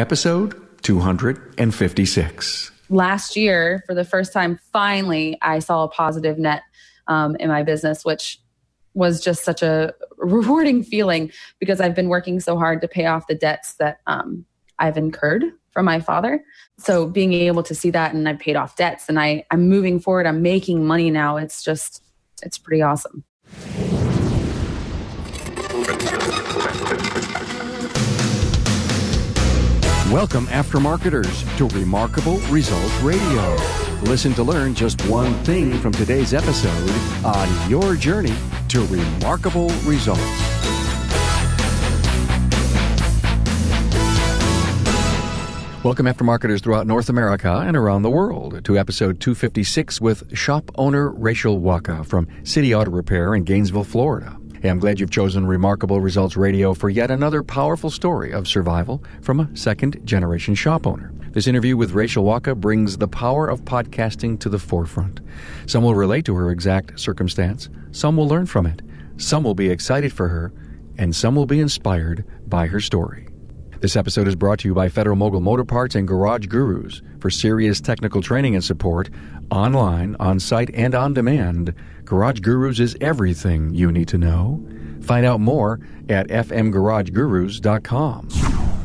Episode 256. Last year, for the first time, finally, I saw a positive net in my business, which was just such a rewarding feeling because I've been working so hard to pay off the debts that I've incurred from my father. So being able to see that, and I've paid off debts, and I'm moving forward, I'm making money now. It's pretty awesome. Welcome, aftermarketers, to Remarkable Results Radio. Listen to learn just one thing from today's episode on your journey to remarkable results. Welcome, aftermarketers throughout North America and around the world, to episode 256 with shop owner Rachel Wacha from City Auto Repair in Gainesville, Florida. Hey, I'm glad you've chosen Remarkable Results Radio for yet another powerful story of survival from a second-generation shop owner. This interview with Rachel Wacha brings the power of podcasting to the forefront. Some will relate to her exact circumstance, some will learn from it, some will be excited for her, and some will be inspired by her story. This episode is brought to you by Federal Mogul Motor Parts and Garage Gurus. For serious technical training and support, online, on-site, and on demand, Garage Gurus is everything you need to know. Find out more at fmgaragegurus.com.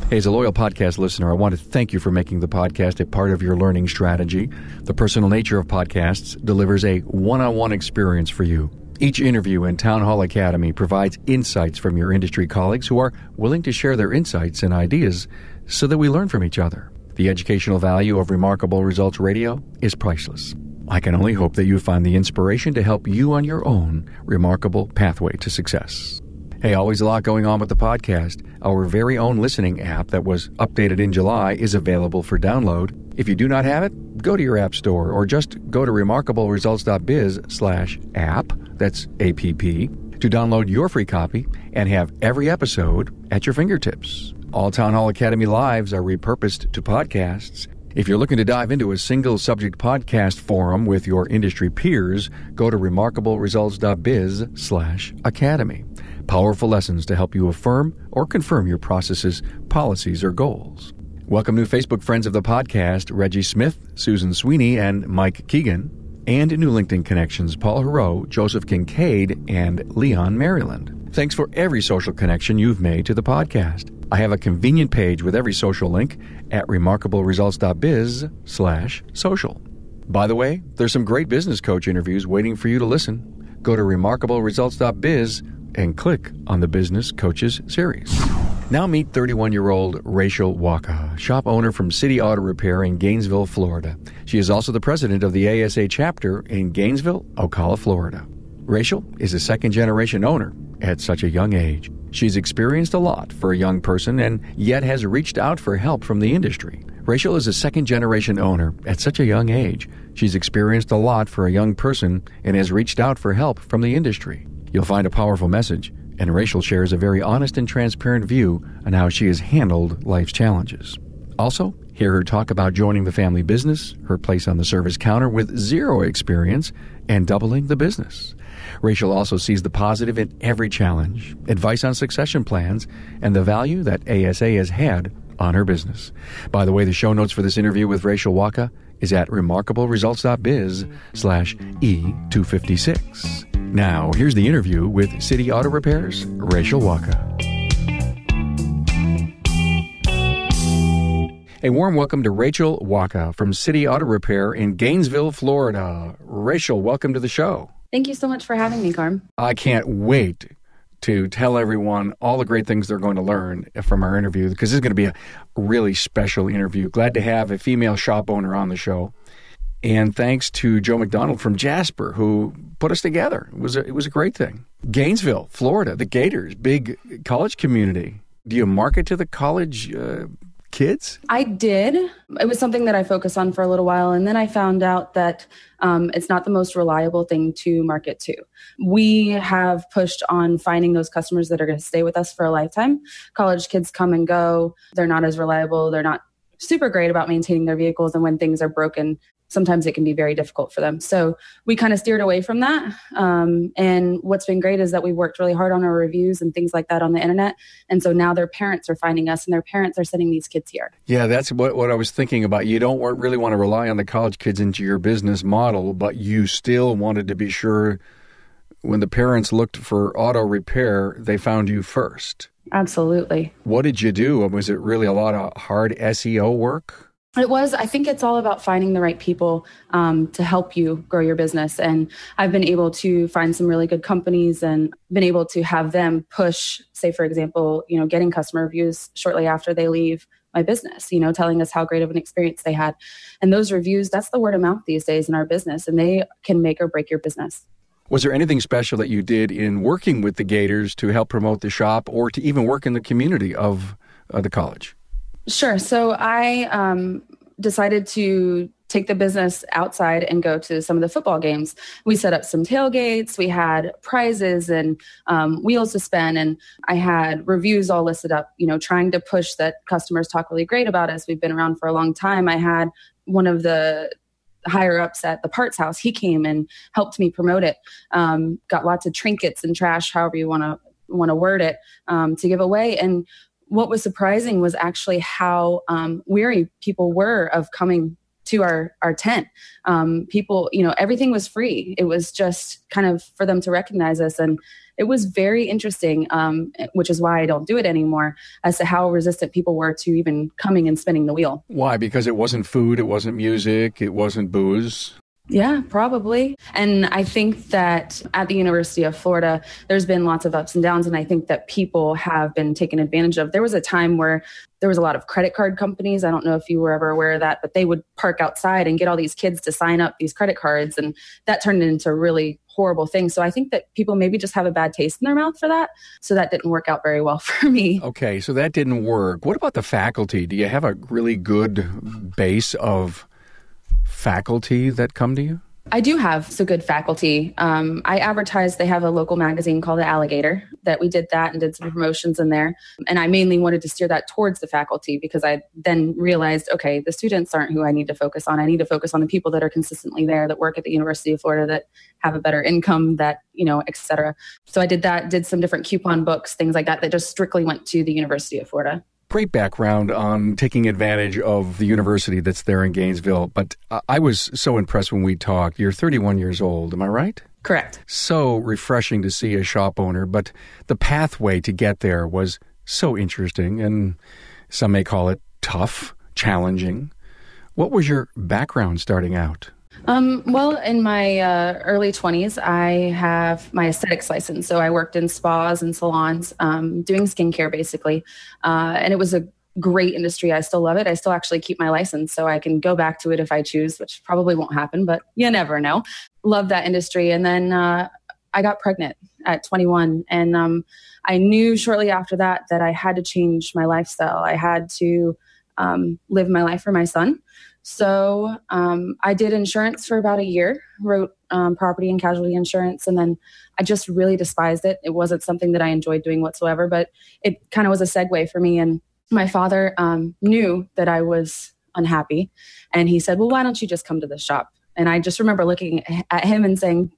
Hey, as a loyal podcast listener, I want to thank you for making the podcast a part of your learning strategy. The personal nature of podcasts delivers a one-on-one experience for you. Each interview in Town Hall Academy provides insights from your industry colleagues who are willing to share their insights and ideas so that we learn from each other. The educational value of Remarkable Results Radio is priceless. I can only hope that you find the inspiration to help you on your own remarkable pathway to success. Hey, always a lot going on with the podcast. Our very own listening app that was updated in July is available for download. If you do not have it, go to your app store or just go to remarkableresults.biz/app, that's APP, to download your free copy and have every episode at your fingertips. All Town Hall Academy Lives are repurposed to podcasts. If you're looking to dive into a single subject podcast forum with your industry peers, go to remarkableresults.biz/academy. Powerful lessons to help you affirm or confirm your processes, policies, or goals. Welcome new Facebook friends of the podcast, Reggie Smith, Susan Sweeney, and Mike Keegan. And new LinkedIn connections, Paul Heroux, Joseph Kincaid, and Leon Maryland. Thanks for every social connection you've made to the podcast. I have a convenient page with every social link at remarkableresults.biz/social. By the way, there's some great business coach interviews waiting for you to listen. Go to remarkableresults.biz and click on the Business Coaches series. Now meet 31-year-old Rachel Wacha, shop owner from City Auto Repair in Gainesville, Florida. She is also the president of the ASA chapter in Gainesville, Ocala, Florida. Rachel is a second-generation owner at such a young age. She's experienced a lot for a young person and yet has reached out for help from the industry. Rachel is a second-generation owner at such a young age. She's experienced a lot for a young person and has reached out for help from the industry. You'll find a powerful message, and Rachel shares a very honest and transparent view on how she has handled life's challenges. Also, hear her talk about joining the family business, her place on the service counter with zero experience, and doubling the business. Rachel also sees the positive in every challenge, advice on succession plans, and the value that ASA has had on her business. By the way, the show notes for this interview with Rachel Wacha is at remarkableresults.biz/E256. Now, here's the interview with City Auto Repair's Rachel Wacha. A warm welcome to Rachel Wacha from City Auto Repair in Gainesville, Florida. Rachel, welcome to the show. Thank you so much for having me, Carm. I can't wait to tell everyone all the great things they're going to learn from our interview, because this is going to be a really special interview. Glad to have a female shop owner on the show. And thanks to Joe McDonald from Jasper, who put us together. It was a great thing. Gainesville, Florida, the Gators, big college community. Do you market to the college kids? I did. It was something that I focused on for a little while. And then I found out that it's not the most reliable thing to market to. We have pushed on finding those customers that are going to stay with us for a lifetime. College kids come and go. They're not as reliable. They're not super great about maintaining their vehicles. And when things are broken, sometimes it can be very difficult for them. So we kind of steered away from that. And what's been great is that we worked really hard on our reviews and things like that on the internet. And so now their parents are finding us and their parents are sending these kids here. Yeah, that's what I was thinking about. You don't really want to rely on the college kids into your business model, but you still wanted to be sure when the parents looked for auto repair, they found you first. Absolutely. What did you do? Was it really a lot of hard SEO work? It was. I think it's all about finding the right people to help you grow your business. And I've been able to find some really good companies and been able to have them push, say, for example, getting customer reviews shortly after they leave my business, telling us how great of an experience they had. And those reviews, that's the word of mouth these days in our business, and they can make or break your business. Was there anything special that you did in working with the Gators to help promote the shop or to even work in the community of the college? Sure. So I decided to take the business outside and go to some of the football games. We set up some tailgates. We had prizes and wheels to spin. And I had reviews all listed up, trying to push that customers talk really great about us. We've been around for a long time. I had one of the higher ups at the parts house. He came and helped me promote it. Got lots of trinkets and trash, however you want to word it, to give away. And what was surprising was actually how weary people were of coming to our tent. People, everything was free. It was just kind of for them to recognize us. And it was very interesting, which is why I don't do it anymore, as to how resistant people were to even coming and spinning the wheel. Why? Because it wasn't food, it wasn't music, it wasn't booze? Yeah, probably. And I think that at the University of Florida, there's been lots of ups and downs. And I think that people have been taken advantage of. There was a time where there was a lot of credit card companies. I don't know if you were ever aware of that, but they would park outside and get all these kids to sign up these credit cards. And that turned into really horrible things. So I think that people maybe just have a bad taste in their mouth for that. So that didn't work out very well for me. Okay, so that didn't work. What about the faculty? Do you have a really good base of faculty that come to you? I do have some good faculty. I advertised, they have a local magazine called The Alligator, that we did that and did some promotions in there. And I mainly wanted to steer that towards the faculty because I then realized, okay, the students aren't who I need to focus on. I need to focus on the people that are consistently there, that work at the University of Florida, that have a better income, that, et cetera. So I did that, did some different coupon books, things like that just strictly went to the University of Florida. Great background on taking advantage of the university that's there in Gainesville. But I was so impressed when we talked. You're 31 years old, am I right? Correct. So refreshing to see a shop owner, but the pathway to get there was so interesting, and some may call it tough, challenging. What was your background starting out? Well, in my early 20s, I have my aesthetics license. So I worked in spas and salons, doing skincare basically. And it was a great industry. I still love it. I still actually keep my license, so I can go back to it if I choose, which probably won't happen, but you never know. Love that industry. And then I got pregnant at 21. And I knew shortly after that I had to change my lifestyle. I had to live my life for my son. So I did insurance for about a year, wrote property and casualty insurance, and then I just really despised it. It wasn't something that I enjoyed doing whatsoever, but it kind of was a segue for me. And my father knew that I was unhappy, and he said, well, why don't you just come to the shop? And I just remember looking at him and saying,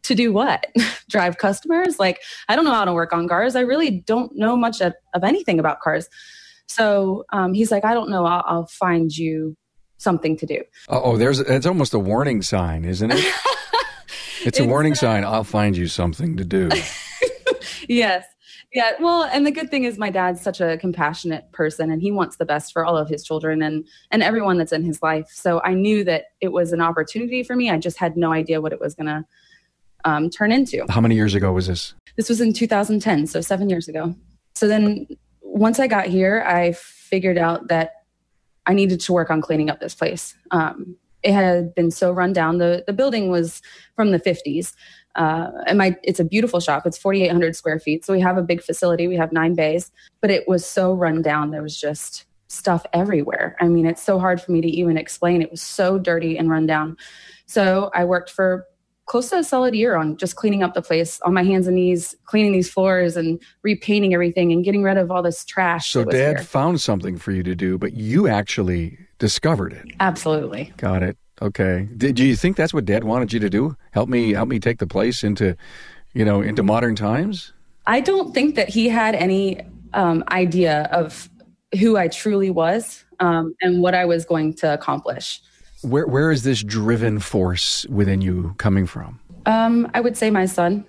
to do what? Drive customers? Like, I don't know how to work on cars. I really don't know much of anything about cars. So he's like, I don't know. I'll find you something to do. It's almost a warning sign, isn't it? It's a warning sign. I'll find you something to do. Yes. Yeah. Well, and the good thing is my dad's such a compassionate person, and he wants the best for all of his children and everyone that's in his life. So I knew that it was an opportunity for me. I just had no idea what it was going to turn into. How many years ago was this? This was in 2010, so 7 years ago. So then once I got here, I figured out that I needed to work on cleaning up this place. It had been so run down. The building was from the 50s. It's a beautiful shop. It's 4,800 square feet. So we have a big facility. We have 9 bays, but it was so run down. There was just stuff everywhere. I mean, it's so hard for me to even explain. It was so dirty and run down. So I worked for close to a solid year on just cleaning up the place on my hands and knees, cleaning these floors and repainting everything and getting rid of all this trash. So Dad found something for you to do, but you actually discovered it. Absolutely. Got it. Okay. Do you think that's what Dad wanted you to do? Help me take the place into modern times? I don't think that he had any idea of who I truly was and what I was going to accomplish. Where is this driven force within you coming from? I would say my son.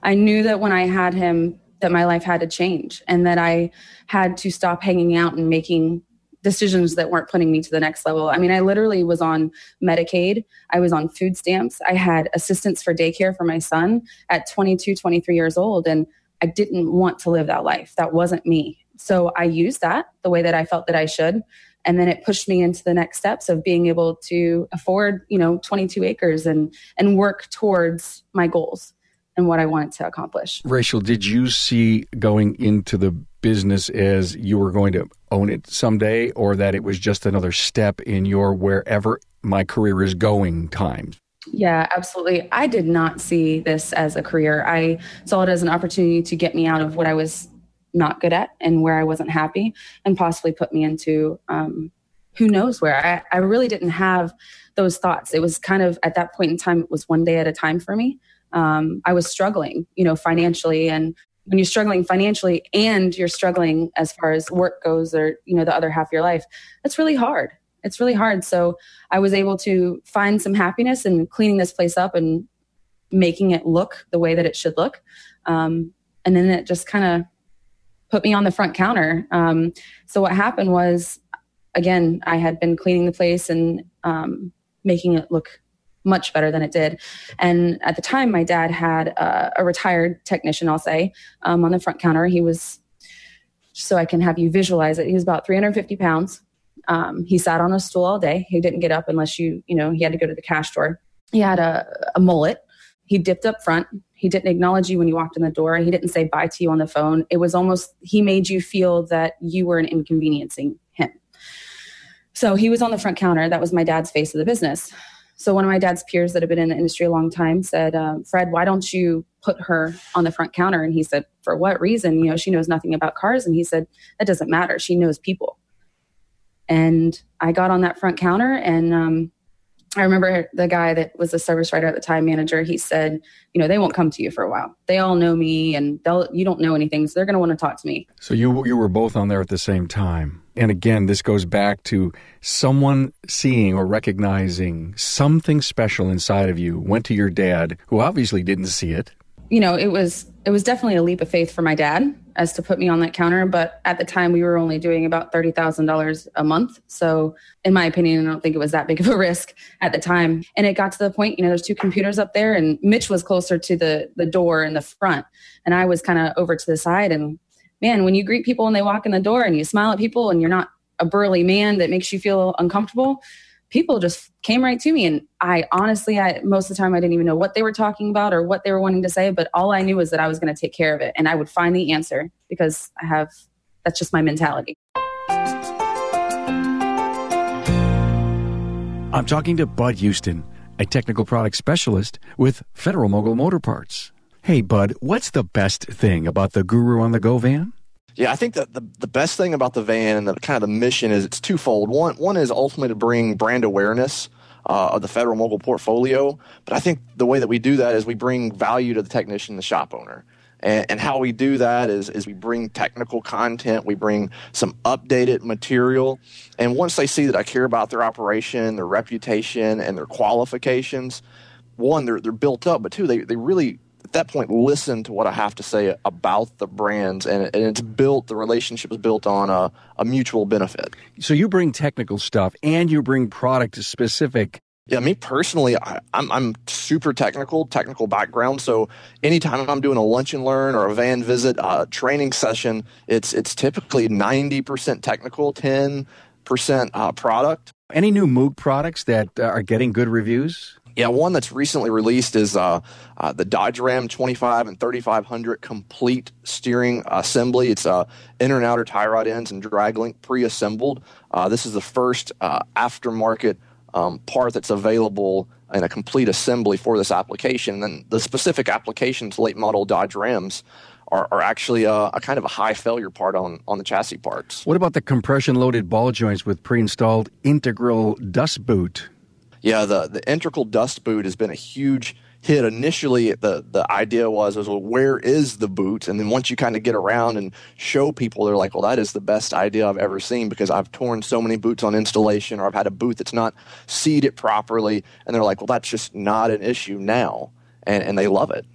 I knew that when I had him, that my life had to change and that I had to stop hanging out and making decisions that weren't putting me to the next level. I mean, I literally was on Medicaid. I was on food stamps. I had assistance for daycare for my son at 22, 23 years old. And I didn't want to live that life. That wasn't me. So I used that the way that I felt that I should. And then it pushed me into the next steps of being able to afford, 22 acres and work towards my goals and what I wanted to accomplish. Rachel, did you see going into the business as you were going to own it someday, or that it was just another step in your wherever my career is going time? Yeah, absolutely. I did not see this as a career. I saw it as an opportunity to get me out of what I was not good at and where I wasn't happy and possibly put me into who knows where. I really didn't have those thoughts. It was kind of, at that point in time, it was one day at a time for me. I was struggling, financially. And when you're struggling financially and you're struggling as far as work goes or, the other half of your life, that's really hard. It's really hard. So I was able to find some happiness in cleaning this place up and making it look the way that it should look. And then it just kind of put me on the front counter. So what happened was, again, I had been cleaning the place and making it look much better than it did. And at the time, my dad had a retired technician, I'll say, on the front counter. He was, so I can have you visualize it, he was about 350 pounds. He sat on a stool all day. He didn't get up unless he had to go to the cash drawer. He had a mullet. He dipped up front. He didn't acknowledge you when you walked in the door. He didn't say bye to you on the phone. It was almost, he made you feel that you were an inconveniencing him. So he was on the front counter. That was my dad's face of the business. So one of my dad's peers that had been in the industry a long time said, Fred, why don't you put her on the front counter? And he said, for what reason? She knows nothing about cars. And he said, that doesn't matter. She knows people. And I got on that front counter, and I remember the guy that was the service writer at the time, manager, he said, they won't come to you for a while. They all know me and you don't know anything, so they're going to want to talk to me. So you were both on there at the same time. And again, this goes back to someone seeing or recognizing something special inside of you, went to your dad, who obviously didn't see it. It was definitely a leap of faith for my dad as to put me on that counter. But at the time, we were only doing about $30,000 a month. So in my opinion, I don't think it was that big of a risk at the time. And it got to the point, there's two computers up there, and Mitch was closer to the door in the front. And I was kind of over to the side. And man, when you greet people when they walk in the door and you smile at people and you're not a burly man that makes you feel uncomfortable, people just came right to me. And I honestly, most of the time, I didn't even know what they were talking about or what they were wanting to say. But all I knew was that I was going to take care of it. And I would find the answer because that's just my mentality. I'm talking to Bud Houston, a technical product specialist with Federal Mogul Motor Parts. Hey, Bud, what's the best thing about the Guru on the Go van? Yeah, I think that the best thing about the van and the kind of the mission is it's twofold. One is ultimately to bring brand awareness of the Federal Mogul portfolio. But I think the way that we do that is we bring value to the technician, the shop owner. And how we do that is we bring technical content, we bring some updated material. And once they see that I care about their operation, their reputation, and their qualifications, one, they're built up, but two, they really, at that point, listen to what I have to say about the brands, and it's built, the relationship is built on a mutual benefit. So you bring technical stuff and you bring product specific. Yeah, me personally, I'm super technical background. So anytime I'm doing a lunch and learn or a van visit, training session, it's typically 90% technical, 10% product. Any new Moog products that are getting good reviews? Yeah, one that's recently released is the Dodge Ram 25 and 3500 complete steering assembly. It's inner and outer tie rod ends and drag link pre-assembled. This is the first aftermarket part that's available in a complete assembly for this application. And the specific applications, late model Dodge Rams, are actually a kind of a high failure part on the chassis parts. What about the compression loaded ball joints with pre-installed integral dust boot? Yeah, the integral dust boot has been a huge hit. Initially, the idea was, well, where is the boot? And then once you kind of get around and show people, they're like, well, that is the best idea I've ever seen, because I've torn so many boots on installation, or I've had a boot that's not seated properly. And they're like, well, that's just not an issue now. And they love it.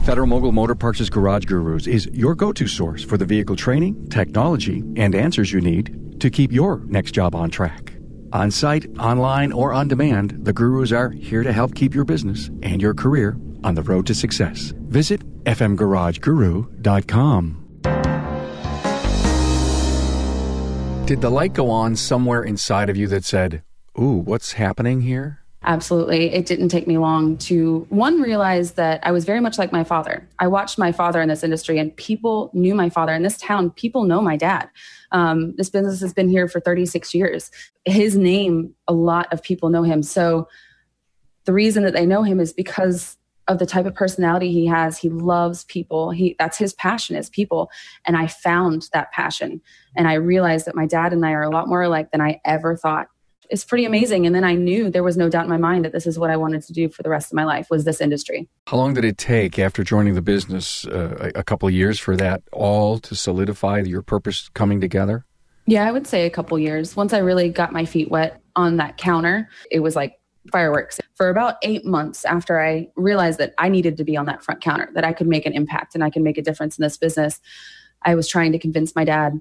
Federal Mogul Motor Parts' Garage Gurus is your go-to source for the vehicle training, technology, and answers you need to keep your next job on track. On-site, online, or on demand, the Gurus are here to help keep your business and your career on the road to success. Visit fmgarageguru.com. Did the light go on somewhere inside of you that said, ooh, what's happening here? Absolutely. It didn't take me long to, one, realize that I was very much like my father. I watched my father in this industry, and people knew my father. In this town, people know my dad. This business has been here for 36 years. His name, a lot of people know him. So the reason that they know him is because of the type of personality he has. He loves people. That's his passion, is people. And I found that passion. And I realized that my dad and I are a lot more alike than I ever thought. It's pretty amazing. And then I knew there was no doubt in my mind that this is what I wanted to do for the rest of my life, was this industry. How long did it take after joining the business, a couple of years, for that all to solidify, your purpose coming together? Yeah, I would say a couple years. Once I really got my feet wet on that counter, it was like fireworks. For about 8 months after I realized that I needed to be on that front counter, that I could make an impact and I could make a difference in this business, I was trying to convince my dad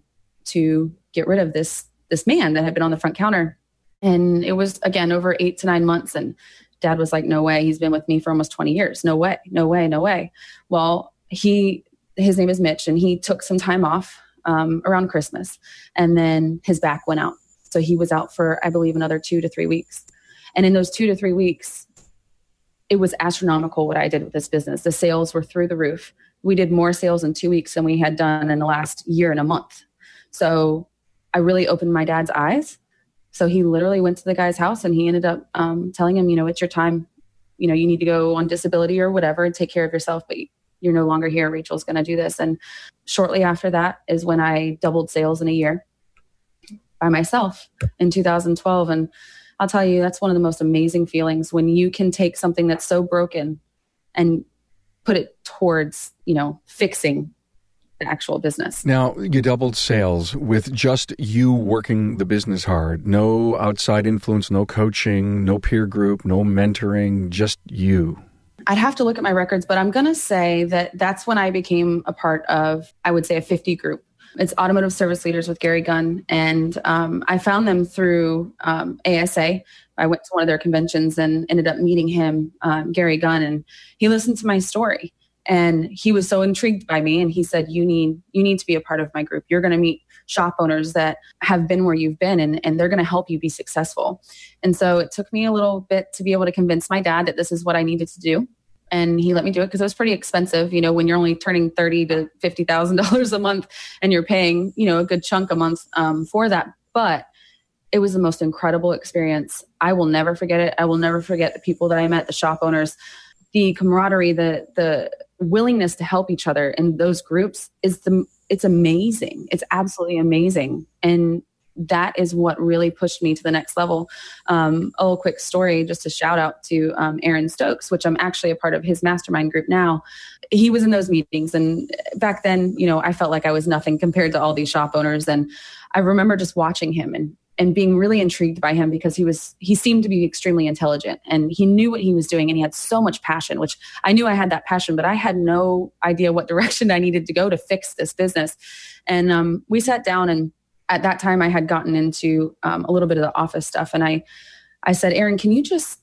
to get rid of this man that had been on the front counter. And it was, again, over 8 to 9 months. And Dad was like, no way. He's been with me for almost 20 years. No way, no way, no way. Well, his name is Mitch, and he took some time off around Christmas. And then his back went out. So he was out for, I believe, another 2 to 3 weeks. And in those 2 to 3 weeks, it was astronomical what I did with this business. The sales were through the roof. We did more sales in 2 weeks than we had done in the last year and a month. So I really opened my dad's eyes. So he literally went to the guy's house, and he ended up telling him, it's your time. You need to go on disability or whatever and take care of yourself, but you're no longer here. Rachel's going to do this. And shortly after that is when I doubled sales in a year by myself in 2012. And I'll tell you, that's one of the most amazing feelings, when you can take something that's so broken and put it towards, fixing the actual business. Now, you doubled sales with just you working the business hard. No outside influence, no coaching, no peer group, no mentoring, just you. I'd have to look at my records, but I'm going to say that that's when I became a part of, I would say, a 50 group. It's Automotive Service Leaders with Gary Gunn. And I found them through ASA. I went to one of their conventions and ended up meeting him, Gary Gunn, and he listened to my story. And he was so intrigued by me, and he said, you need to be a part of my group. You're going to meet shop owners that have been where you've been, and they're going to help you be successful. And so it took me a little bit to be able to convince my dad that this is what I needed to do. And he let me do it because it was pretty expensive, when you're only turning $30,000 to $50,000 a month and you're paying, a good chunk a month for that. But it was the most incredible experience. I will never forget it. I will never forget the people that I met, the shop owners, the camaraderie, the willingness to help each other in those groups it's amazing. It's absolutely amazing. And that is what really pushed me to the next level. A little quick story, just a shout out to Aaron Stokes, which I'm actually a part of his mastermind group now. He was in those meetings. And back then, I felt like I was nothing compared to all these shop owners. And I remember just watching him and being really intrigued by him, because he seemed to be extremely intelligent, and he knew what he was doing, and he had so much passion, which I knew I had that passion, but I had no idea what direction I needed to go to fix this business. And we sat down, and at that time I had gotten into a little bit of the office stuff. And I said, Aaron, can you just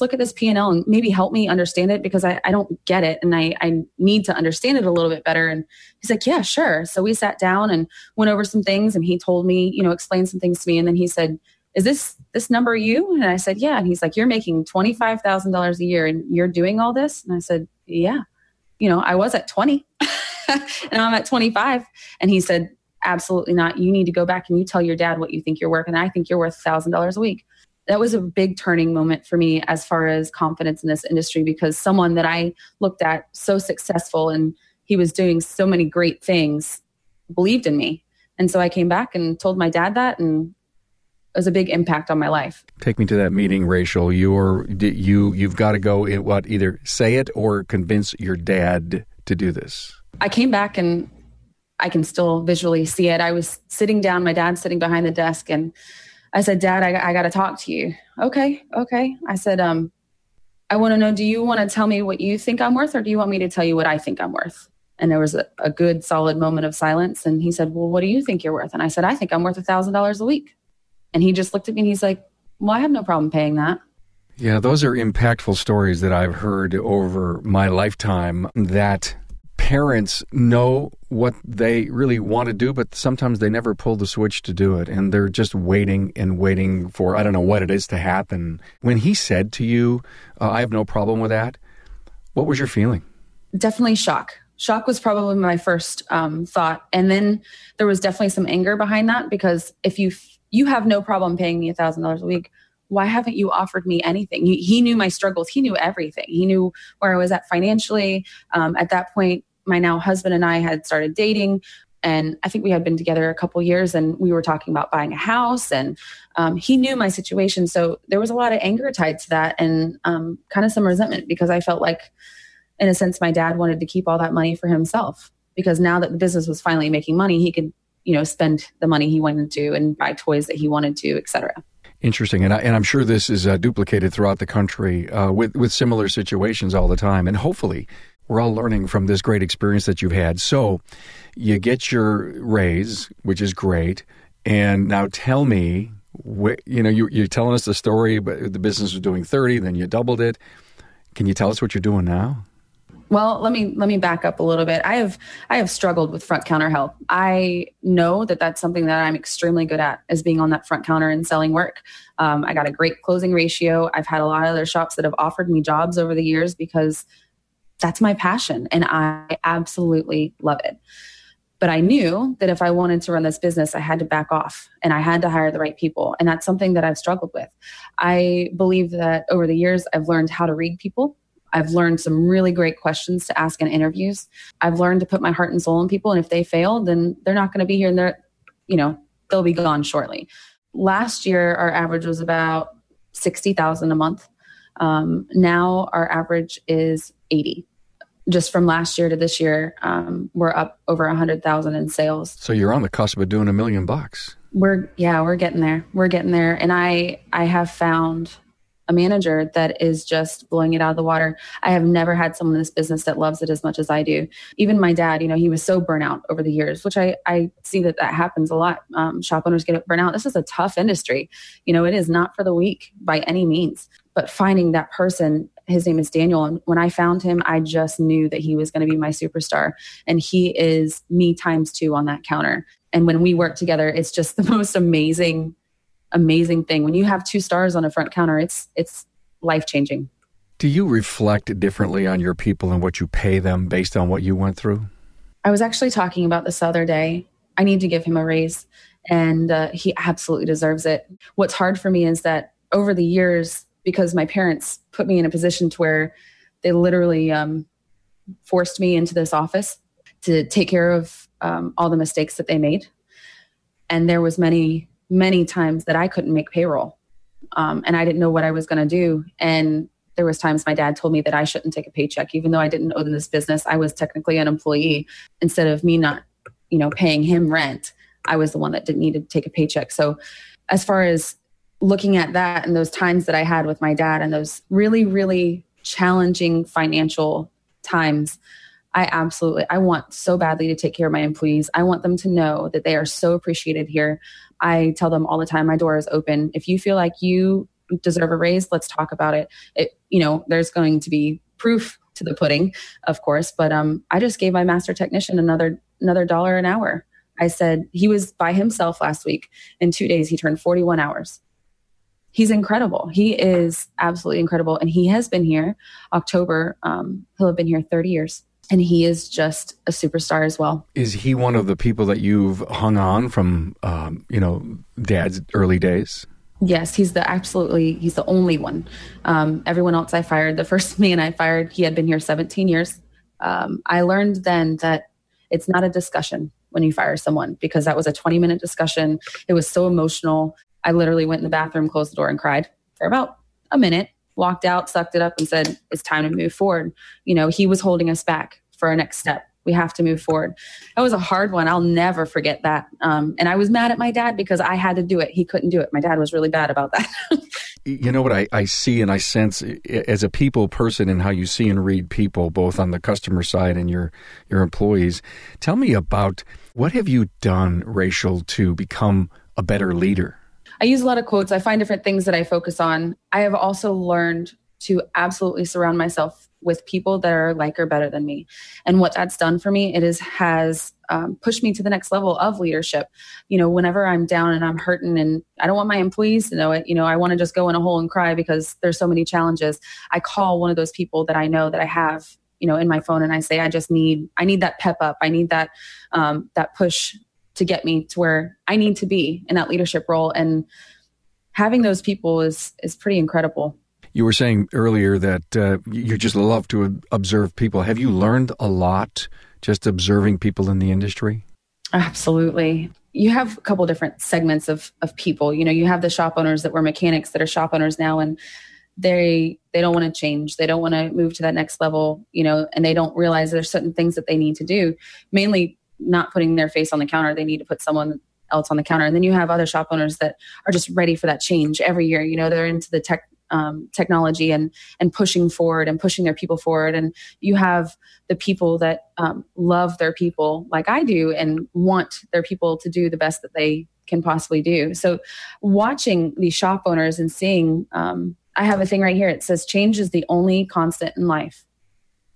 look at this P&L and maybe help me understand it? Because I don't get it, and I need to understand it a little bit better. And he's like, yeah, sure. So we sat down and went over some things, and he told me, explained some things to me. And then he said, is this number you? And I said, yeah. And he's like, you're making $25,000 a year and you're doing all this? And I said, yeah. I was at 20 and I'm at 25. And he said, absolutely not. You need to go back and you tell your dad what you think you're worth. And I think you're worth $1,000 a week. That was a big turning moment for me as far as confidence in this industry, because someone that I looked at so successful and he was doing so many great things believed in me. And so I came back and told my dad that, and was a big impact on my life. Take me to that meeting, Rachel. You've got to go either say it or convince your dad to do this. I came back and I can still visually see it. I was sitting down, my dad's sitting behind the desk, and I said, Dad, I got to talk to you. Okay. I said, I want to know, do you want to tell me what you think I'm worth, or do you want me to tell you what I think I'm worth? And there was a good solid moment of silence. And he said, well, what do you think you're worth? And I said, I think I'm worth $1,000 a week. And he just looked at me and he's like, well, I have no problem paying that. Yeah, those are impactful stories that I've heard over my lifetime, that parents know what they really want to do, but sometimes they never pull the switch to do it. And they're just waiting for, I don't know what it is to happen. When he said to you, I have no problem with that, what was your feeling? Definitely shock. Shock was probably my first thought. And then there was definitely some anger behind that, because if you have no problem paying me $1,000 a week, why haven't you offered me anything? He knew my struggles. He knew everything. He knew where I was at financially. At that point, my now husband and I had started dating, and I think we had been together a couple years, and we were talking about buying a house, and he knew my situation. So there was a lot of anger tied to that, and kind of some resentment, because I felt like, in a sense, my dad wanted to keep all that money for himself, because now that the business was finally making money, he could, spend the money he wanted to and buy toys that he wanted to, et cetera. Interesting. And I'm sure this is duplicated throughout the country with similar situations all the time. And hopefully we're all learning from this great experience that you've had. So you get your raise, which is great. And now tell me, you're telling us the story, but the business was doing 30, then you doubled it. Can you tell us what you're doing now? Well, let me back up a little bit. I have struggled with front counter help. I know that that's something that I'm extremely good at, is being on that front counter and selling work. I got a great closing ratio. I've had a lot of other shops that have offered me jobs over the years because that's my passion, and I absolutely love it. But I knew that if I wanted to run this business, I had to back off and I had to hire the right people. And that's something that I've struggled with. I believe that over the years, I've learned how to read people. I've learned some really great questions to ask in interviews. I've learned to put my heart and soul in people. And if they fail, then they're not going to be here, and they'll be gone shortly. Last year, our average was about $60,000 a month. Now our average is 80. Just from last year to this year, we're up over 100,000 in sales. So you're on the cusp of doing $1 million. We're getting there. We're getting there. And I have found a manager that is just blowing it out of the water. I have never had someone in this business that loves it as much as I do. Even my dad, he was so burnt out over the years, which I see that happens a lot. Shop owners get burnt out. This is a tough industry. It is not for the weak by any means. But finding that person, his name is Daniel. And when I found him, I just knew that he was going to be my superstar. And he is me ×2 on that counter. And when we work together, it's just the most amazing thing. When you have 2 stars on a front counter, it's life-changing. Do you reflect differently on your people and what you pay them based on what you went through? I was actually talking about this the other day. I need to give him a raise, and he absolutely deserves it. What's hard for me is that over the years, because my parents put me in a position to where they literally forced me into this office to take care of all the mistakes that they made. And there was many times that I couldn't make payroll, and I didn't know what I was going to do. And there was times my dad told me that I shouldn't take a paycheck, even though I didn't owe them this business. I was technically an employee. Instead of me not, paying him rent, I was the one that didn't need to take a paycheck. So as far as looking at that and those times that I had with my dad and those really, really challenging financial times, I want so badly to take care of my employees. I want them to know that they are so appreciated here. I tell them all the time, my door is open. If you feel like you deserve a raise, let's talk about it. There's going to be proof to the pudding, of course, but I just gave my master technician another $1 an hour. I said, he was by himself last week. In 2 days, he turned 41 hours. He's incredible. He is absolutely incredible. And he has been here October. He'll have been here 30 years. And he is just a superstar as well. Is he one of the people that you've hung on from, Dad's early days? Yes, he's the only one. Everyone else I fired, the first man I fired, he had been here 17 years. I learned then that it's not a discussion when you fire someone, because that was a 20-minute discussion. It was so emotional. I literally went in the bathroom, closed the door, and cried for about a minute, walked out, sucked it up, and said, it's time to move forward. He was holding us back for our next step. We have to move forward. That was a hard one. I'll never forget that. And I was mad at my dad because I had to do it. He couldn't do it. My dad was really bad about that. You know what I see and I sense as a people person and how you see and read people, both on the customer side and your employees. Tell me about what have you done, Rachel, to become a better leader? I use a lot of quotes. I find different things that I focus on. I have also learned to absolutely surround myself with people that are like or better than me. And what that's done for me, has pushed me to the next level of leadership. Whenever I'm down and I'm hurting and I don't want my employees to know it, I want to just go in a hole and cry because there's so many challenges. I call one of those people that I know that I have, in my phone, and I say, I need that pep up. I need that push to get me to where I need to be in that leadership role. And having those people is pretty incredible. You were saying earlier that you just love to observe people. Have you learned a lot just observing people in the industry? Absolutely. You have a couple different segments of people. You have the shop owners that were mechanics that are shop owners now, and they don't want to change. They don't want to move to that next level, and they don't realize there's certain things that they need to do, mainly not putting their face on the counter. They need to put someone else on the counter. And then you have other shop owners that are just ready for that change every year. They're into the technology and pushing forward and pushing their people forward. And you have the people that love their people like I do and want their people to do the best that they can possibly do. So watching these shop owners and seeing, I have a thing right here. It says, change is the only constant in life.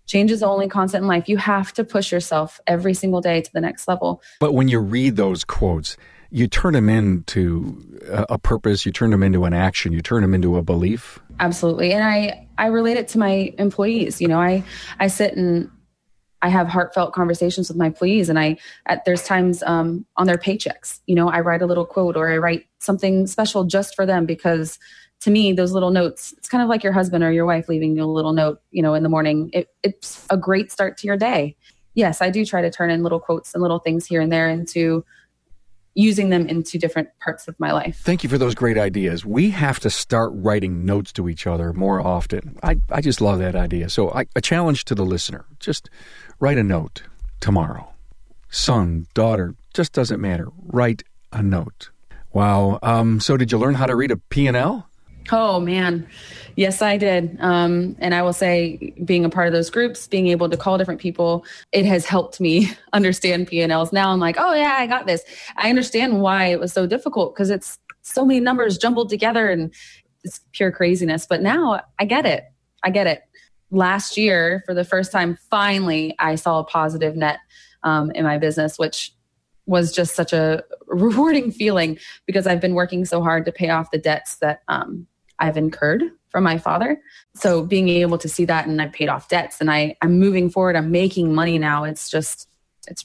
Change is the only constant in life. You have to push yourself every single day to the next level. But when you read those quotes, you turn them into a purpose, you turn them into an action, you turn them into a belief. Absolutely. And I relate it to my employees. I sit and I have heartfelt conversations with my employees, and there's times on their paychecks, I write a little quote or I write something special just for them, because to me, those little notes, it's kind of like your husband or your wife leaving you a little note, in the morning. It's a great start to your day. Yes, I do try to turn in little quotes and little things here and there into using them into different parts of my life. Thank you for those great ideas. We have to start writing notes to each other more often. I just love that idea. So a challenge to the listener, just write a note tomorrow. Son, daughter, just doesn't matter. Write a note. Wow. So did you learn how to read a P&L? Oh, man. Yes, I did. And I will say, being a part of those groups, being able to call different people, it has helped me understand P&Ls. Now I'm like, oh, yeah, I got this. I understand why it was so difficult, because it's so many numbers jumbled together and it's pure craziness. But now I get it. Last year, for the first time, finally, I saw a positive net in my business, which was just such a rewarding feeling, because I've been working so hard to pay off the debts that I've incurred from my father. So being able to see that, and I've paid off debts, and I'm moving forward, I'm making money now. It's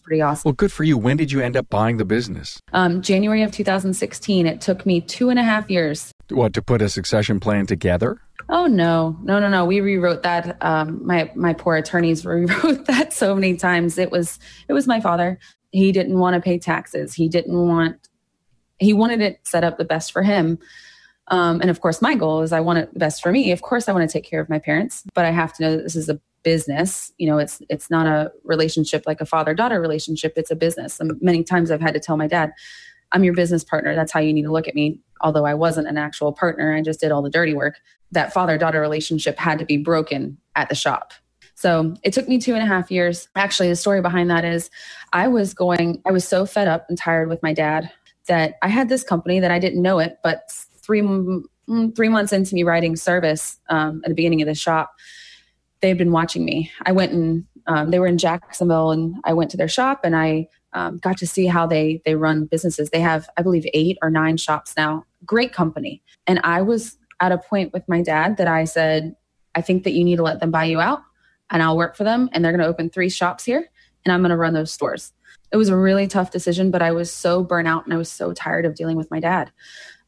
pretty awesome. Well, good for you. When did you end up buying the business? January of 2016. It took me 2.5 years. What, to put a succession plan together? Oh, no. We rewrote that. My poor attorneys rewrote that so many times. It was my father. He didn't want to pay taxes. He wanted it set up the best for him. And of course, my goal is I want it the best for me. Of course, I want to take care of my parents, but I have to know that this is a business. It's not a relationship like a father-daughter relationship. It's a business. And many times I've had to tell my dad, I'm your business partner. That's how you need to look at me. Although I wasn't an actual partner, I just did all the dirty work. That father-daughter relationship had to be broken at the shop. So it took me 2.5 years. Actually, the story behind that is I was so fed up and tired with my dad that I had this company that I didn't know it, but 3 months into me writing service at the beginning of the shop, they've been watching me. I went and they were in Jacksonville, and I went to their shop, and I got to see how they run businesses. They have, I believe, 8 or 9 shops now. Great company. And I was at a point with my dad that I said, I think that you need to let them buy you out, and I'll work for them, and they're going to open 3 shops here, and I'm going to run those stores. It was a really tough decision, but I was so burnt out and I was so tired of dealing with my dad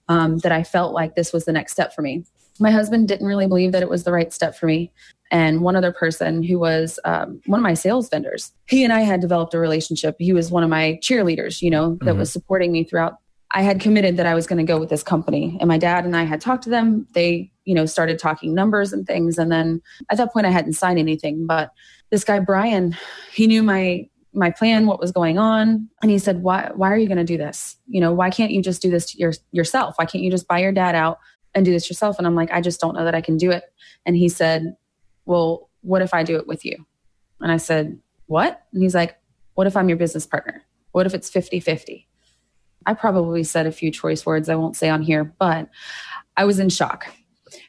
that I felt like this was the next step for me. My husband didn't really believe that it was the right step for me. And one other person who was one of my sales vendors, he and I had developed a relationship. He was one of my cheerleaders, that was supporting me throughout. I had committed that I was going to go with this company, and my dad and I had talked to them. They, started talking numbers and things. And then at that point I hadn't signed anything, but this guy, Brian, he knew my plan, what was going on. And he said, why are you going to do this? Why can't you just do this yourself? Why can't you just buy your dad out and do this yourself? And I'm like, I just don't know that I can do it. And he said, well, what if I do it with you? And I said, what? And he's like, what if I'm your business partner? What if it's 50-50? I probably said a few choice words I won't say on here, but I was in shock.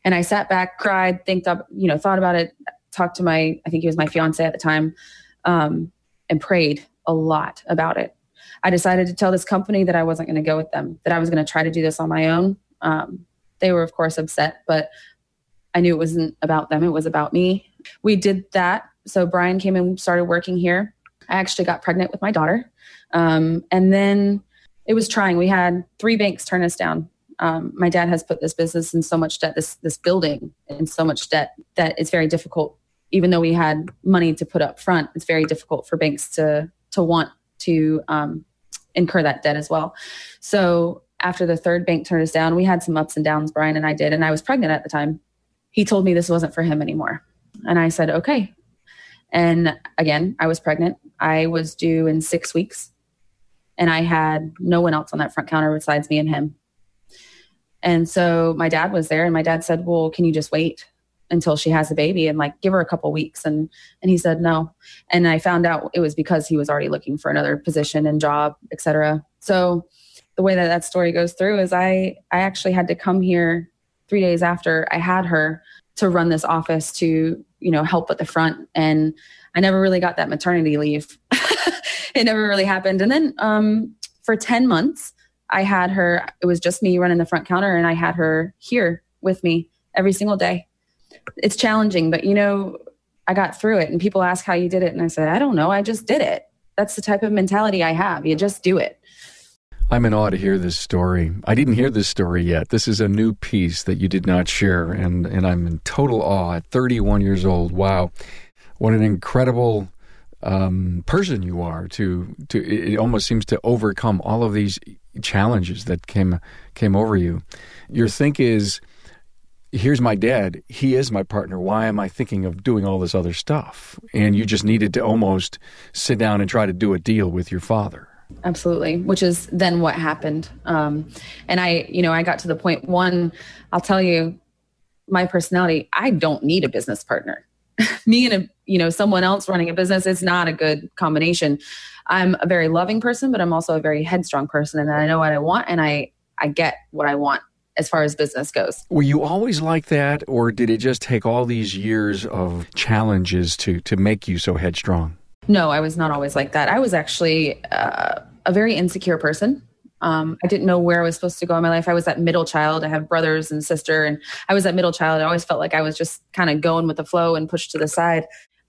And I sat back, cried, thought about it, talked to I think he was my fiance at the time, and prayed a lot about it. I decided to tell this company that I wasn't going to go with them, that I was going to try to do this on my own. They were, of course, upset, but I knew it wasn't about them. It was about me. We did that. So Brian came and started working here. I actually got pregnant with my daughter. And then it was trying. We had 3 banks turn us down. My dad has put this business in so much debt, this building in so much debt, that it's very difficult. Even though we had money to put up front, it's very difficult for banks to want to incur that debt as well. So after the 3rd bank turned us down, we had some ups and downs, Brian and I did, and I was pregnant at the time. He told me this wasn't for him anymore. And I said, okay. And again, I was pregnant. I was due in 6 weeks. And I had no one else on that front counter besides me and him. And so my dad was there, and my dad said, well, can you just wait until she has a baby and give her a couple weeks? And he said, no. And I found out it was because he was already looking for another position and job, et cetera. So the way that story goes through is I actually had to come here 3 days after I had her to run this office to, help at the front. And I never really got that maternity leave. It never really happened. And then for 10 months, I had her, it was just me running the front counter, and I had her here with me every single day. It's challenging, but I got through it, and people ask how you did it. And I said, I don't know. I just did it. That's the type of mentality I have. You just do it. I'm in awe to hear this story. I didn't hear this story yet. This is a new piece that you did not share, and I'm in total awe at 31 years old. Wow. What an incredible person you are to it almost seems to overcome all of these challenges that came over you. Your think is, here's my dad. He is my partner. Why am I thinking of doing all this other stuff? And you just needed to almost sit down and try to do a deal with your father. Absolutely. Which is then what happened. And I got to the point, one, I'll tell you, my personality, I don't need a business partner. Me and someone else running a business is not a good combination. I'm a very loving person, but I'm also a very headstrong person, and I know what I want, and I get what I want as far as business goes. Were you always like that, or did it just take all these years of challenges to make you so headstrong? No, I was not always like that. I was actually a very insecure person. I didn't know where I was supposed to go in my life. I was that middle child. I have brothers and sister, and I was that middle child. I always felt like I was just kind of going with the flow and pushed to the side.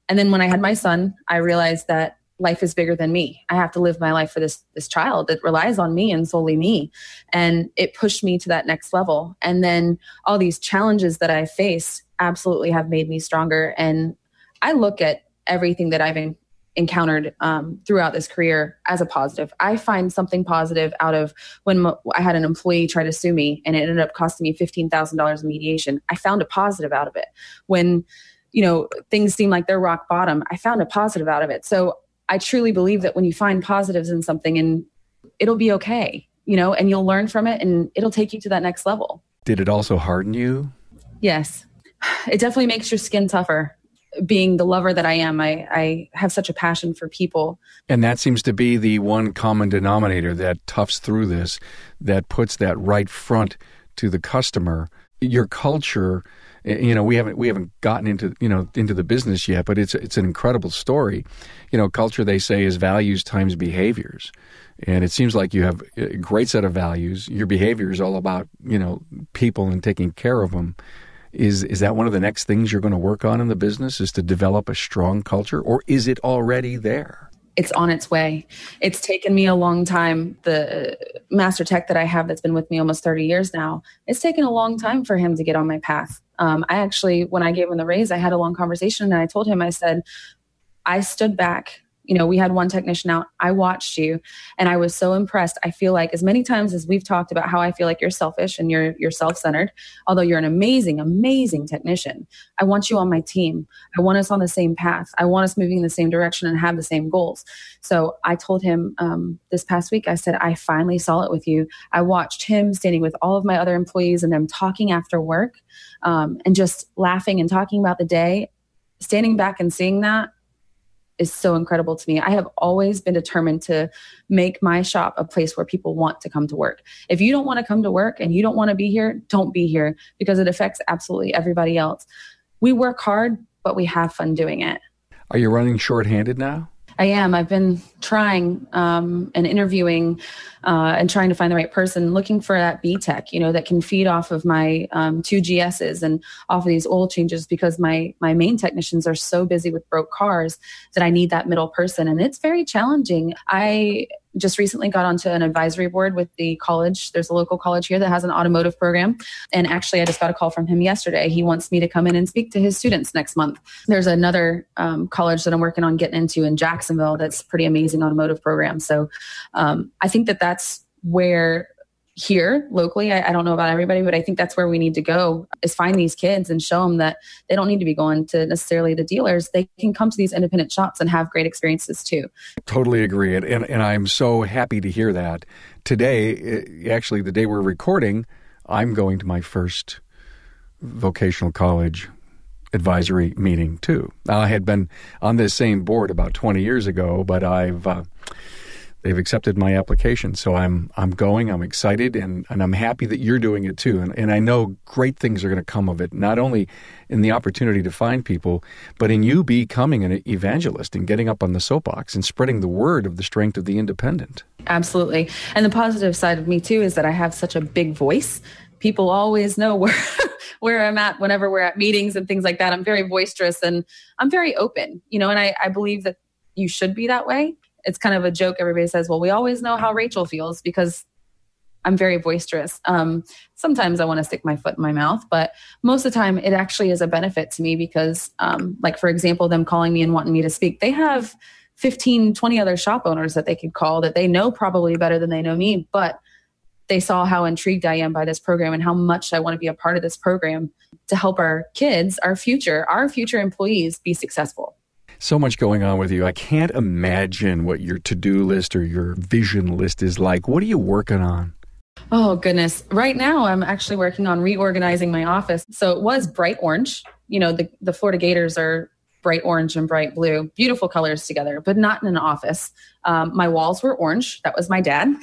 And then when I had my son, I realized that life is bigger than me. I have to live my life for this child that relies on me and solely me. And it pushed me to that next level. And then all these challenges that I faced absolutely have made me stronger. And I look at everything that I've encountered throughout this career as a positive. I find something positive out of when I had an employee try to sue me and it ended up costing me $15,000 in mediation. I found a positive out of it. When, things seem like they're rock bottom, I found a positive out of it. So I truly believe that when you find positives in something, and it'll be okay, and you'll learn from it, and it'll take you to that next level. Did it also harden you? Yes. It definitely makes your skin tougher. Being the lover that I am, I have such a passion for people. And that seems to be the one common denominator that toughs through this, that puts that right front to the customer. Your culture, we haven't gotten into the business yet, but it's an incredible story. Culture, they say, is values times behaviors. And it seems like you have a great set of values. Your behavior is all about, people and taking care of them. Is that one of the next things you're going to work on in the business, is to develop a strong culture, or is it already there? It's on its way. It's taken me a long time. The master tech that I have that's been with me almost 30 years now, it's taken a long time for him to get on my path. I actually, when I gave him the raise, I had a long conversation, and I told him, I said, I stood back we had one technician out. I watched you and I was so impressed. I feel like as many times as we've talked about how I feel like you're selfish and you're self-centered, although you're an amazing, amazing technician, I want you on my team. I want us on the same path. I want us moving in the same direction and have the same goals. So I told him this past week, I said, I finally saw it with you. I watched him standing with all of my other employees and them talking after work and just laughing and talking about the day. Standing back and seeing that is so incredible to me. I have always been determined to make my shop a place where people want to come to work. If you don't want to come to work and you don't want to be here, don't be here, because it affects absolutely everybody else. We work hard, but we have fun doing it. Are you running shorthanded now? I am. I've been trying and interviewing and trying to find the right person, looking for that B tech, that can feed off of my 2 GSs and off of these oil changes, because my main technicians are so busy with broke cars that I need that middle person. And it's very challenging. I just recently got onto an advisory board with the college. There's a local college here that has an automotive program. And actually, I just got a call from him yesterday. He wants me to come in and speak to his students next month. There's another college that I'm working on getting into in Jacksonville that's pretty amazing automotive program. So I think that that's where here locally, I don't know about everybody, but I think that's where we need to go, is find these kids and show them that they don't need to be going to necessarily the dealers. They can come to these independent shops and have great experiences too. Totally agree. And I'm so happy to hear that. Today, actually the day we're recording, I'm going to my first vocational college advisory meeting too. Now, I had been on this same board about 20 years ago, but they've accepted my application. So I'm going, I'm excited, and I'm happy that you're doing it too. And I know great things are going to come of it, not only in the opportunity to find people, but in you becoming an evangelist and getting up on the soapbox and spreading the word of the strength of the independent. Absolutely. And the positive side of me too is that I have such a big voice. People always know where I'm at whenever we're at meetings and things like that. I'm very boisterous and I'm very open, and I believe that you should be that way. It's kind of a joke. Everybody says, well, we always know how Rachel feels because I'm very boisterous. Sometimes I want to stick my foot in my mouth, but most of the time it actually is a benefit to me because, like, for example, them calling me and wanting me to speak, they have 15, 20 other shop owners that they could call that they know probably better than they know me, but they saw how intrigued I am by this program and how much I want to be a part of this program to help our kids, our future employees be successful. So much going on with you. I can't imagine what your to-do list or your vision list is like. What are you working on? Oh, goodness. Right now, I'm actually working on reorganizing my office. So it was bright orange. The Florida Gators are bright orange and bright blue, beautiful colors together, but not in an office. My walls were orange. That was my dad,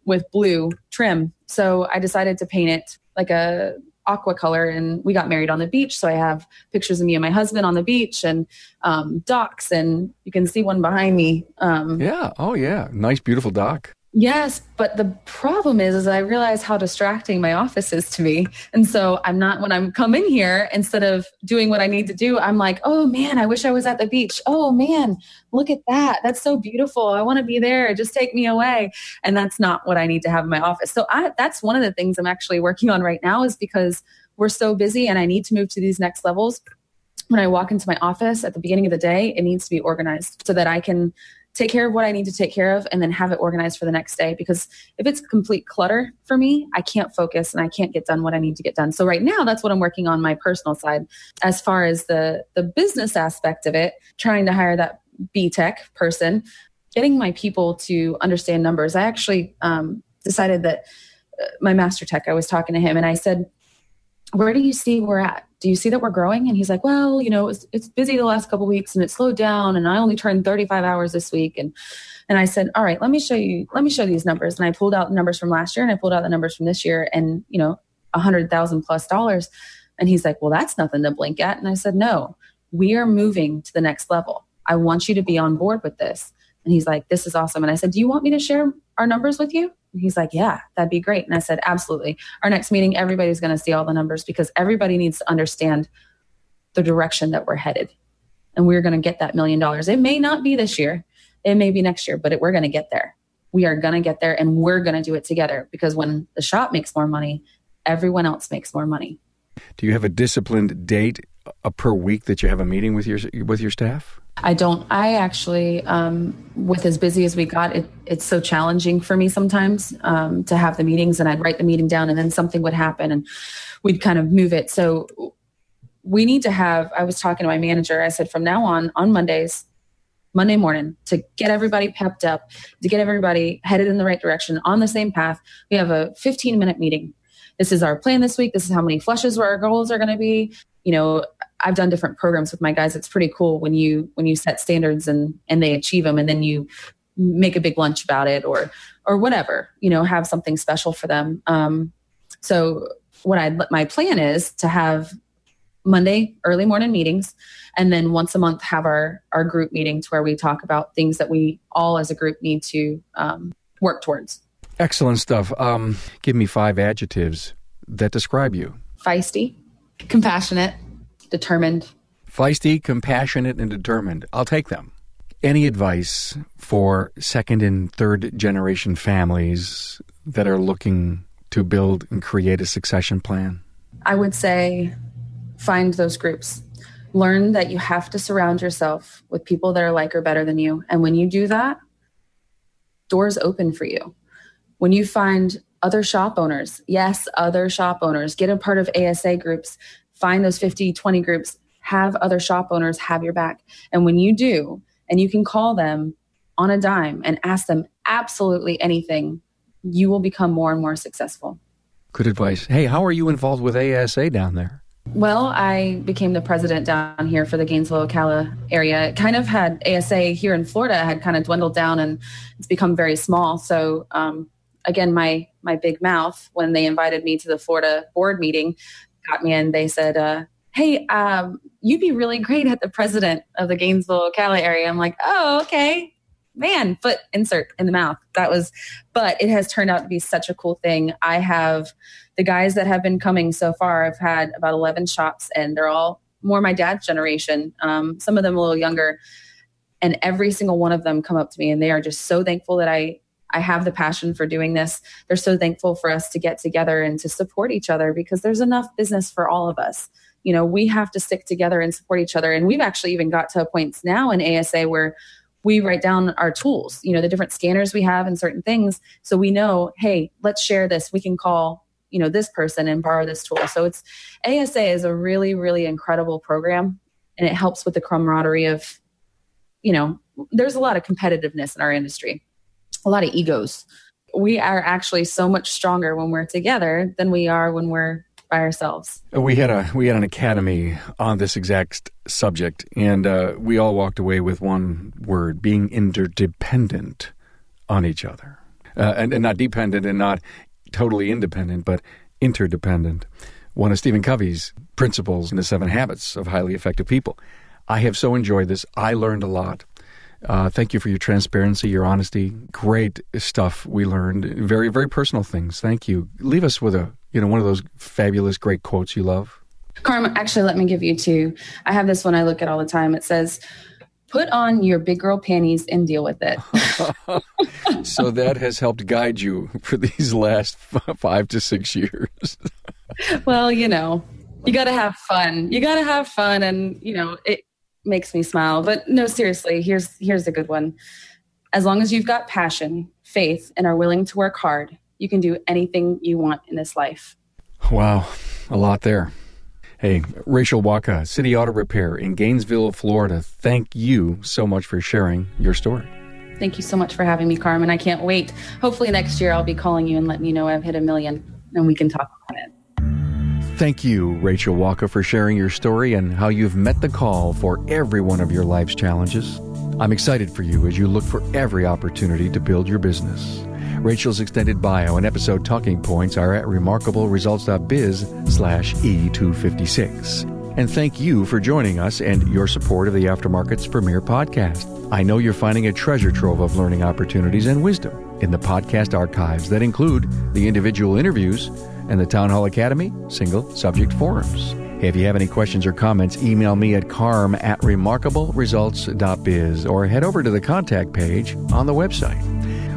with blue trim. So I decided to paint it like a aqua color, and we got married on the beach. So I have pictures of me and my husband on the beach and docks, and you can see one behind me. Yeah. Oh, yeah. Nice, beautiful dock. Yes. But the problem is I realize how distracting my office is to me. And so when I'm coming here, instead of doing what I need to do, I'm like, oh man, I wish I was at the beach. Oh man, look at that. That's so beautiful. I want to be there. Just take me away. And that's not what I need to have in my office. So that's one of the things I'm actually working on right now, is because we're so busy and I need to move to these next levels. When I walk into my office at the beginning of the day, it needs to be organized so that I can take care of what I need to take care of and then have it organized for the next day. Because if it's complete clutter for me, I can't focus and I can't get done what I need to get done. So right now, that's what I'm working on my personal side. As far as the business aspect of it, trying to hire that B Tech person, getting my people to understand numbers. I actually decided that my master tech, I was talking to him and I said, where do you see we're at? Do you see that we're growing? And he's like, well, it's busy the last couple of weeks and it slowed down and I only turned 35 hours this week. And I said, all right, let me show these numbers. And I pulled out the numbers from last year and I pulled out the numbers from this year and, $100,000+ And he's like, well, that's nothing to blink at. And I said, no, we are moving to the next level. I want you to be on board with this. And he's like, this is awesome. And I said, do you want me to share our numbers with you? And he's like, yeah, that'd be great. And I said, absolutely. Our next meeting, everybody's going to see all the numbers because everybody needs to understand the direction that we're headed. And we're going to get that $1 million. It may not be this year. It may be next year, but we're going to get there. We are going to get there and we're going to do it together because when the shop makes more money, everyone else makes more money. Do you have a disciplined date a per week that you have a meeting with your staff? I don't. I actually, with as busy as we got, it's so challenging for me sometimes to have the meetings, and I'd write the meeting down and then something would happen and we'd kind of move it. So we need to have, I was talking to my manager, I said from now on Mondays, Monday morning, to get everybody pepped up, to get everybody headed in the right direction on the same path, we have a 15-minute meeting. This is our plan this week. This is how many flushes where our goals are going to be. You know, I've done different programs with my guys. It's pretty cool when you set standards and they achieve them, and then you make a big lunch about it or whatever, you know, have something special for them. So my plan is to have Monday early morning meetings, and then once a month have our group meetings where we talk about things that we all as a group need to work towards. Excellent stuff. Give me 5 adjectives that describe you. Feisty, compassionate, determined. Feisty, compassionate, and determined. I'll take them. Any advice for second and third generation families that are looking to build and create a succession plan? I would say find those groups. Learn that you have to surround yourself with people that are like or better than you. And when you do that, doors open for you. When you find other shop owners, other shop owners, get a part of ASA groups, find those 50, 20 groups, have other shop owners have your back. And when you do, and you can call them on a dime and ask them absolutely anything, you will become more and more successful. Good advice. Hey, how are you involved with ASA down there? Well, I became the president down here for the Gainesville, Ocala area. It kind of had ASA here in Florida had kind of dwindled down and it's become very small. So, again, my big mouth, when they invited me to the Florida board meeting, got me in. They said, hey, you'd be really great at the president of the Gainesville, Ocala area. I'm like, oh, okay. Man, foot insert in the mouth. But it has turned out to be such a cool thing. I have the guys that have been coming so far. I've had about 11 shops and they're all more my dad's generation. Some of them a little younger, and every single one of them come up to me and they are just so thankful that I have the passion for doing this. They're so thankful for us to get together and to support each other because there's enough business for all of us. You know, we have to stick together and support each other. And we've actually even got to a point now in ASA where we write down our tools, you know, the different scanners we have and certain things. So we know, hey, let's share this. We can call, you know, this person and borrow this tool. So ASA is a really, really incredible program. And it helps with the camaraderie of, you know, there's a lot of competitiveness in our industry, a lot of egos. We are actually so much stronger when we're together than we are when we're by ourselves. We had an academy on this exact subject, and we all walked away with one word: being interdependent on each other, and not dependent and not totally independent, but interdependent. One of Stephen Covey's principles in the 7 Habits of Highly Effective People. I have so enjoyed this. I learned a lot. Thank you for your transparency, your honesty. Great stuff we learned. Very, very personal things. Thank you. Leave us with one of those fabulous, great quotes you love. Carm, actually, let me give you 2. I have this one I look at all the time. It says, put on your big girl panties and deal with it. So that has helped guide you for these last 5 to 6 years. Well, you know, you got to have fun. And, you know, it makes me smile. But no, seriously, here's a good one. As long as you've got passion, faith, and are willing to work hard, you can do anything you want in this life. Wow, a lot there. Hey, Rachel Wacha, City Auto Repair in Gainesville, Florida. Thank you so much for sharing your story. Thank you so much for having me, Carmen. I can't wait. Hopefully next year I'll be calling you and letting you know I've hit 1 million and we can talk about it. Thank you, Rachel Wacha, for sharing your story and how you've met the call for every one of your life's challenges. I'm excited for you as you look for every opportunity to build your business. Rachel's extended bio and episode talking points are at remarkableresults.biz/E256. And thank you for joining us and your support of the Aftermarket's premier podcast. I know you're finding a treasure trove of learning opportunities and wisdom in the podcast archives that include the individual interviews and the Town Hall Academy single subject forums. If you have any questions or comments, email me at carm@remarkableresults.biz or head over to the contact page on the website.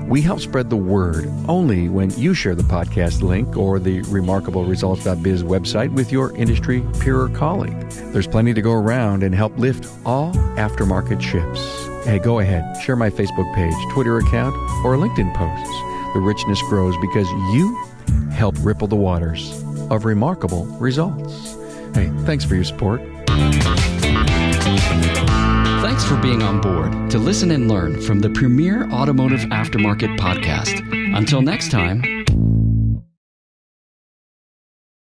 We help spread the word only when you share the podcast link or the remarkableresults.biz website with your industry peer or colleague. There's plenty to go around and help lift all aftermarket ships. Hey, go ahead, share my Facebook page, Twitter account, or LinkedIn posts. The richness grows because you help ripple the waters of remarkable results. Hey, thanks for your support. Thanks for being on board to listen and learn from the premier automotive aftermarket podcast. Until next time,